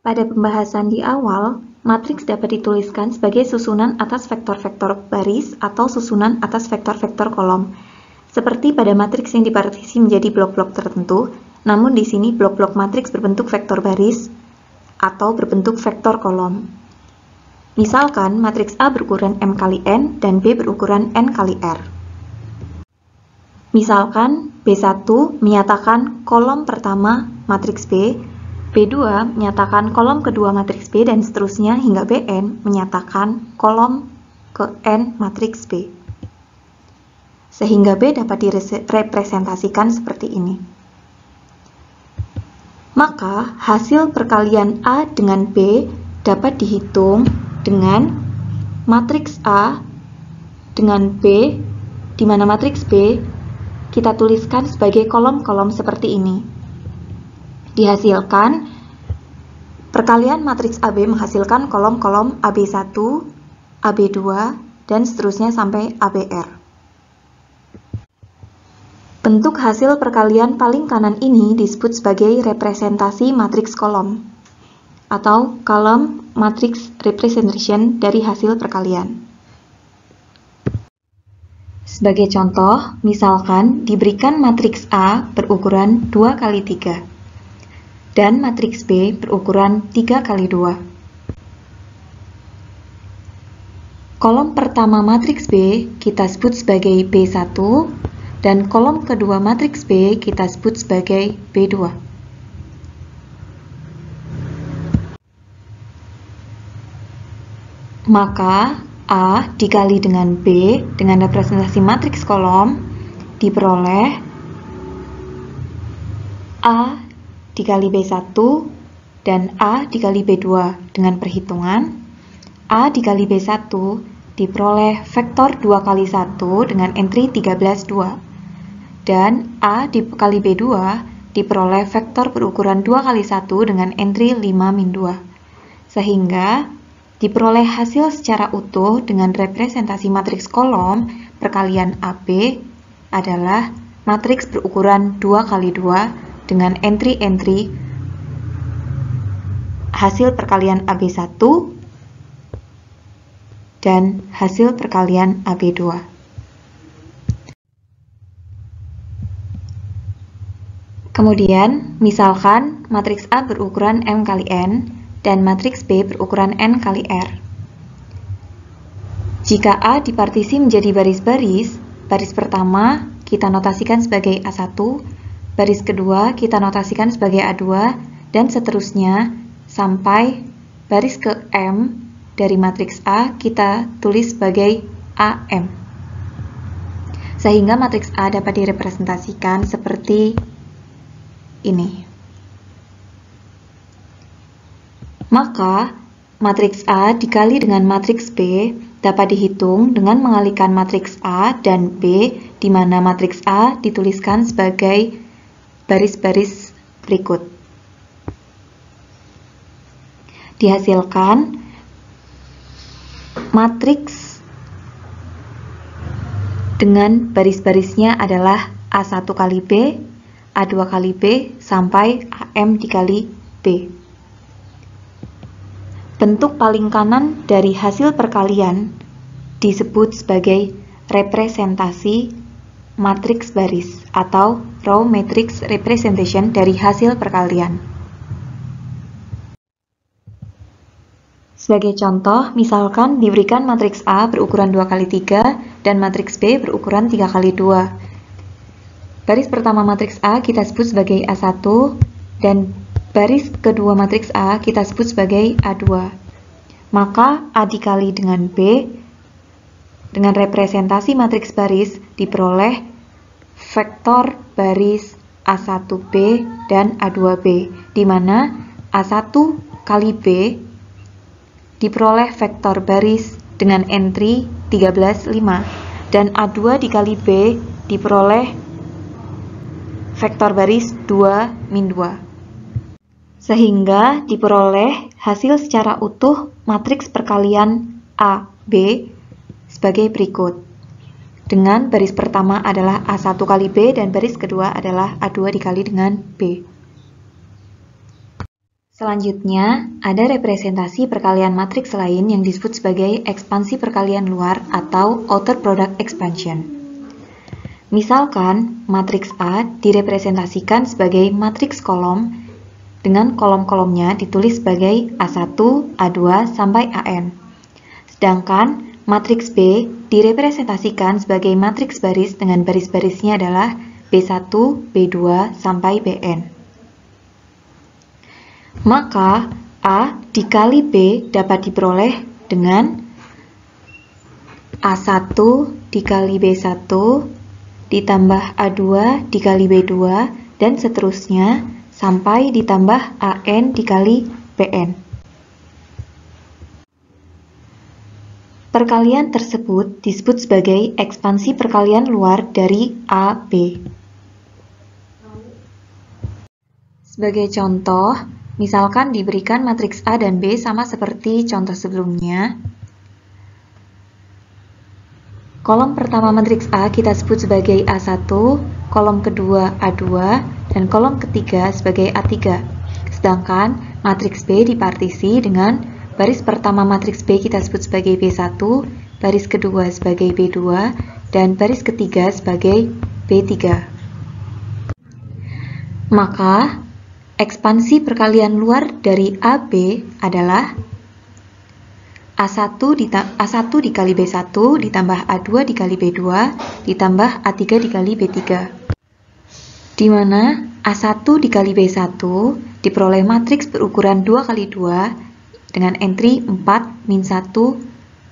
Pada pembahasan di awal, matriks dapat dituliskan sebagai susunan atas vektor-vektor baris atau susunan atas vektor-vektor kolom. Seperti pada matriks yang dipartisi menjadi blok-blok tertentu, namun di sini blok-blok matriks berbentuk vektor baris atau berbentuk vektor kolom. Misalkan matriks A berukuran M kali N dan B berukuran N kali R. Misalkan B1 menyatakan kolom pertama matriks B, B2 menyatakan kolom kedua matriks B, dan seterusnya hingga Bn menyatakan kolom ke N matriks B. Sehingga B dapat direpresentasikan seperti ini. Maka hasil perkalian A dengan B dapat dihitung dengan matriks A dengan B, di mana matriks B kita tuliskan sebagai kolom-kolom seperti ini. Dihasilkan, perkalian matriks AB menghasilkan kolom-kolom AB1, AB2, dan seterusnya sampai ABR. Bentuk hasil perkalian paling kanan ini disebut sebagai representasi matriks kolom, atau column matrix representation dari hasil perkalian. Sebagai contoh, misalkan diberikan matriks A berukuran 2 kali 3. Dan matriks B berukuran 3 kali 2. Kolom pertama matriks B kita sebut sebagai B1, dan kolom kedua matriks B kita sebut sebagai B2. Maka A dikali dengan B dengan representasi matriks kolom diperoleh A dikali B1 dan A dikali B2 dengan perhitungan A dikali B1 diperoleh vektor 2 kali 1 dengan entry 13,2 dan A dikali B2 diperoleh vektor berukuran 2 kali 1 dengan entry 5-2 sehingga diperoleh hasil secara utuh dengan representasi matriks kolom perkalian AB adalah matriks berukuran 2 kali 2 dengan entry-entry hasil perkalian AB1 dan hasil perkalian AB2. Kemudian, misalkan matriks A berukuran M kali N dan matriks B berukuran N kali R. Jika A dipartisi menjadi baris-baris, baris pertama kita notasikan sebagai A1, baris kedua kita notasikan sebagai A2, dan seterusnya sampai baris ke M dari matriks A kita tulis sebagai AM. Sehingga matriks A dapat direpresentasikan seperti ini. Maka matriks A dikali dengan matriks B dapat dihitung dengan mengalihkan matriks A dan B, di mana matriks A dituliskan sebagai baris-baris berikut. Dihasilkan matriks dengan baris-barisnya adalah A1 kali B, A2 kali B, sampai AM dikali B. Bentuk paling kanan dari hasil perkalian disebut sebagai representasi matriks baris atau row matrix representation dari hasil perkalian. Sebagai contoh, misalkan diberikan matriks A berukuran 2 kali 3 dan matriks B berukuran 3 kali 2. Baris pertama matriks A kita sebut sebagai A1 dan baris kedua matriks A kita sebut sebagai A2. Maka A dikali dengan B dengan representasi matriks baris diperoleh vektor baris A1B dan A2B, di mana A1 kali B diperoleh vektor baris dengan entry 13,5 dan A2 dikali B diperoleh vektor baris 2-2. Sehingga diperoleh hasil secara utuh matriks perkalian AB sebagai berikut. Dengan baris pertama adalah A1 kali B dan baris kedua adalah A2 dikali dengan B. Selanjutnya, ada representasi perkalian matriks lain yang disebut sebagai ekspansi perkalian luar atau outer product expansion. Misalkan, matriks A direpresentasikan sebagai matriks kolom dengan kolom-kolomnya ditulis sebagai A1, A2, sampai AN. Sedangkan, matriks B direpresentasikan sebagai matriks baris dengan baris-barisnya adalah B1, B2, sampai Bn. Maka A dikali B dapat diperoleh dengan A1 dikali B1 ditambah A2 dikali B2 dan seterusnya sampai ditambah AN dikali Bn. Perkalian tersebut disebut sebagai ekspansi perkalian luar dari AB. Sebagai contoh, misalkan diberikan matriks A dan B sama seperti contoh sebelumnya. Kolom pertama matriks A kita sebut sebagai A1, kolom kedua A2, dan kolom ketiga sebagai A3. Sedangkan matriks B dipartisi dengan baris pertama matriks B kita sebut sebagai B1, baris kedua sebagai B2, dan baris ketiga sebagai B3. Maka, ekspansi perkalian luar dari AB adalah A1 dikali B1 ditambah A2 dikali B2 ditambah A3 dikali B3. Di mana A1 dikali B1 diperoleh matriks berukuran 2 kali 2 dengan entry 4, min 1, 0,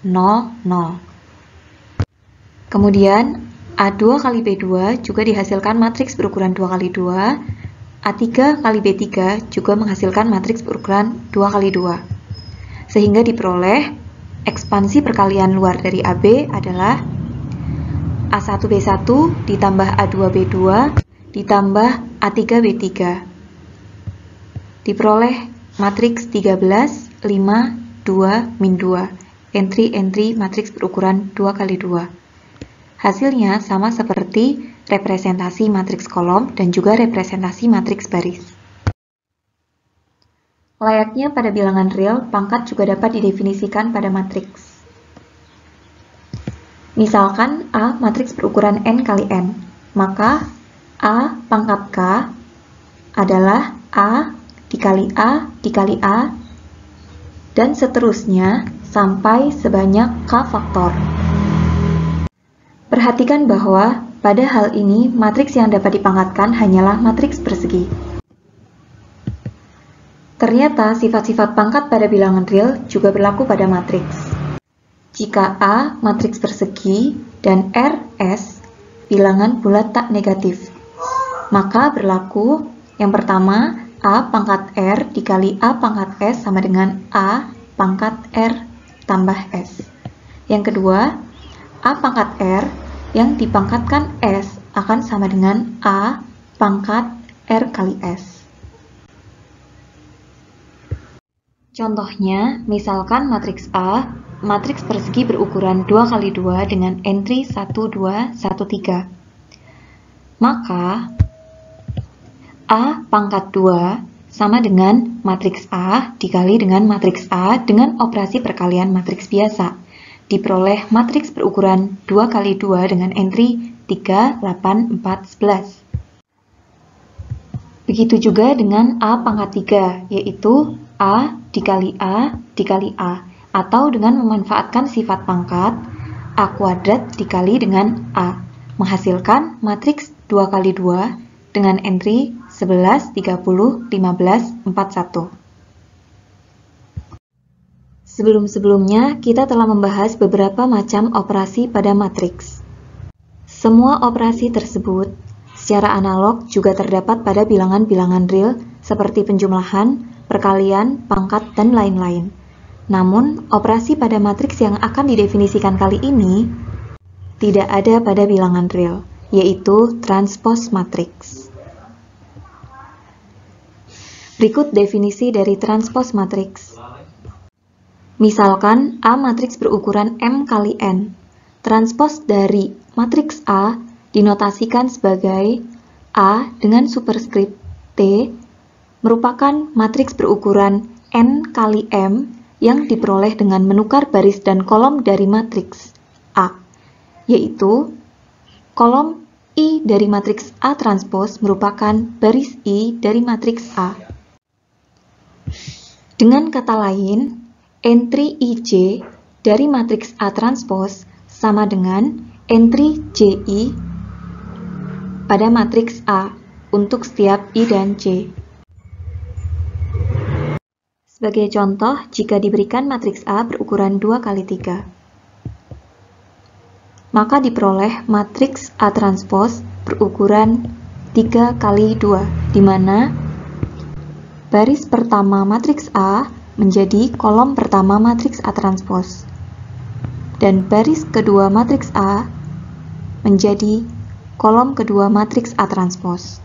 0. Kemudian A2 kali B2 juga dihasilkan matriks berukuran 2 kali 2. A3 kali B3 juga menghasilkan matriks berukuran 2 kali 2. Sehingga diperoleh ekspansi perkalian luar dari AB adalah A1B1 ditambah A2B2 ditambah A3B3. Diperoleh matriks 13, 5, 2, min 2. Entry matriks berukuran 2 kali 2. Hasilnya sama seperti representasi matriks kolom dan juga representasi matriks baris. Layaknya pada bilangan real, pangkat juga dapat didefinisikan pada matriks. Misalkan A matriks berukuran n kali n, maka A pangkat K adalah A dikali A dikali A dan seterusnya sampai sebanyak K faktor. Perhatikan bahwa pada hal ini matriks yang dapat dipangkatkan hanyalah matriks persegi. Ternyata sifat-sifat pangkat pada bilangan real juga berlaku pada matriks. Jika A matriks persegi dan RS bilangan bulat tak negatif, maka berlaku yang pertama A pangkat R dikali A pangkat S sama dengan A pangkat R tambah S. Yang kedua, A pangkat R yang dipangkatkan S akan sama dengan A pangkat R kali S. Contohnya, misalkan matriks A, matriks persegi berukuran 2 kali 2 dengan entry 1, 2, 1, 3. Maka, A pangkat 2 sama dengan matriks A dikali dengan matriks A dengan operasi perkalian matriks biasa. Diperoleh matriks berukuran 2 kali 2 dengan entry 3, 8, 4, 11. Begitu juga dengan A pangkat 3, yaitu A dikali A dikali A, atau dengan memanfaatkan sifat pangkat A kuadrat dikali dengan A, menghasilkan matriks 2 kali 2 dengan entry 11, 30, 15, 41. Sebelum-sebelumnya, kita telah membahas beberapa macam operasi pada matriks. Semua operasi tersebut secara analog juga terdapat pada bilangan-bilangan real seperti penjumlahan, perkalian, pangkat, dan lain-lain. Namun, operasi pada matriks yang akan didefinisikan kali ini tidak ada pada bilangan real, yaitu transpose matriks. Berikut definisi dari transpose matriks. Misalkan A matriks berukuran M kali N. Transpose dari matriks A dinotasikan sebagai A dengan superskrip T merupakan matriks berukuran N kali M yang diperoleh dengan menukar baris dan kolom dari matriks A, yaitu kolom I dari matriks A transpose merupakan baris I dari matriks A. Dengan kata lain, entry IJ dari matriks A transpose sama dengan entry JI pada matriks A untuk setiap I dan J. Sebagai contoh, jika diberikan matriks A berukuran 2 kali 3, maka diperoleh matriks A transpose berukuran 3 kali 2, di mana baris pertama matriks A menjadi kolom pertama matriks A transpose, dan baris kedua matriks A menjadi kolom kedua matriks A transpose.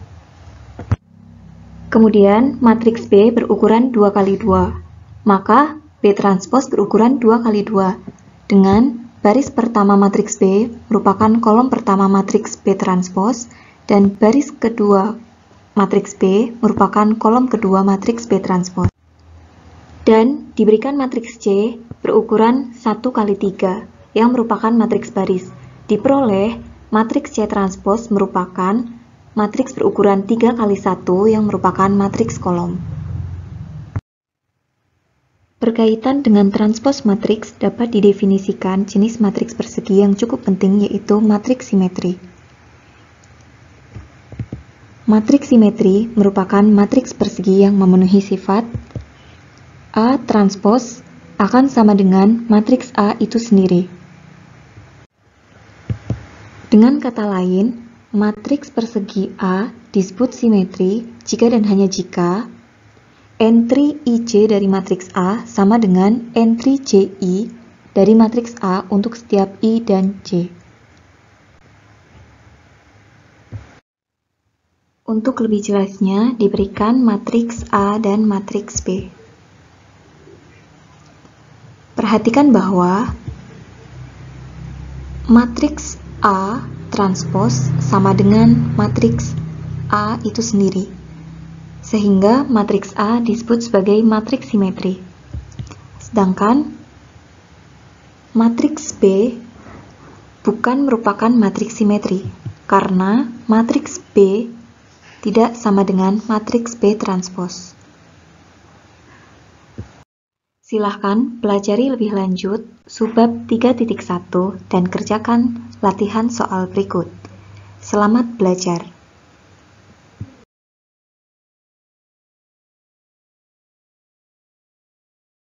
Kemudian matriks B berukuran 2 kali 2, maka B transpose berukuran 2 kali 2, dengan baris pertama matriks B merupakan kolom pertama matriks B transpose, dan baris kedua matriks B merupakan kolom kedua matriks B transpose. Dan diberikan matriks C berukuran 1 kali 3, yang merupakan matriks baris. Diperoleh matriks C transpose merupakan matriks berukuran 3 kali 1 yang merupakan matriks kolom. Berkaitan dengan transpose matriks dapat didefinisikan jenis matriks persegi yang cukup penting, yaitu matriks simetri. Matriks simetri merupakan matriks persegi yang memenuhi sifat A transpose akan sama dengan matriks A itu sendiri. Dengan kata lain, matriks persegi A disebut simetri jika dan hanya jika entry IJ dari matriks A sama dengan entry JI dari matriks A untuk setiap I dan J. Untuk lebih jelasnya, diberikan matriks A dan matriks B. Perhatikan bahwa matriks A transpose sama dengan matriks A itu sendiri, sehingga matriks A disebut sebagai matriks simetri. Sedangkan matriks B bukan merupakan matriks simetri, karena matriks B tidak sama dengan matriks B transpose. Silahkan pelajari lebih lanjut subbab 3.1 dan kerjakan latihan soal berikut. Selamat belajar!